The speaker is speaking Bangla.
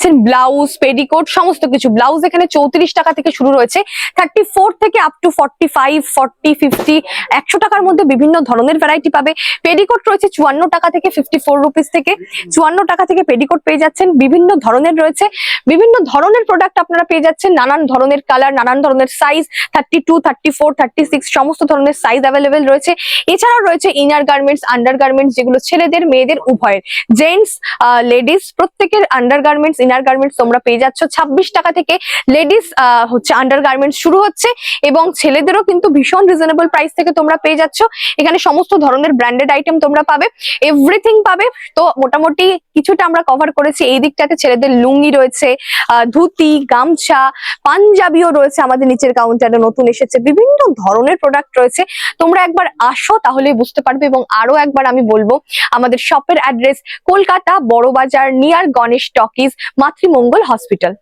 পাচ্ছেন ব্লাউজ, পেডিকোট, সমস্ত কিছু। ব্লাউজ এখানে 34 টাকা থেকে শুরু রয়েছে, 34 থেকে আপ টু 45, 40, 50, 100 টাকার মধ্যে বিভিন্ন ধরনের ভ্যারাইটি পাবে। পেডিকোট রয়েছে 54 টাকা থেকে, 54 রুপিস থেকে 54 টাকা থেকে পেডিকোট পেয়ে যাচ্ছেন। বিভিন্ন ধরনের রয়েছে, বিভিন্ন ধরনের প্রোডাক্ট আপনারা পেয়ে যাচ্ছেন, নানান ধরনের কালার, নানান ধরনের সাইজ, 32, 34, 36 সমস্ত ধরনের সাইজ অ্যাভেলেবেল রয়েছে। এছাড়াও রয়েছে ইনার গার্মেন্টস, আন্ডার গার্মেন্টস, যেগুলো ছেলেদের মেয়েদের উভয়ের, জেন্টস লেডিস প্রত্যেকের আন্ডার গার্মেন্টস, ইনার গার্মেন্টস তোমরা পেয়ে যাচ্ছ 26 টাকা থেকে। লেডিস হচ্ছে আন্ডার গার্মেন্টস শুরু হচ্ছে, এবং ছেলেদেরও কিন্তু ভীষণ রিজনেবল প্রাইস থেকে তোমরা পেয়ে যাচ্ছ। এখানে সমস্ত ধরনের ব্র্যান্ডেড আইটেম তোমরা পাবে, এভরিথিং পাবে। তো মোটামুটি কিছুটা আমরা কভার করেছি। এই দিকটাতে ছেলেদের লুঙ্গি রয়েছে, ধুতি, গামছা, পাঞ্জাবিও রয়েছে আমাদের নিচের কাউন্টারে নতুন এসেছে, বিভিন্ন ধরনের প্রোডাক্ট রয়েছে। তোমরা একবার আসো তাহলে বুঝতে পারবে। এবং আরো একবার আমি বলবো, আমাদের শপের address Kolkata Barabazar, near Ganesh talkies, Matrimangal hospital.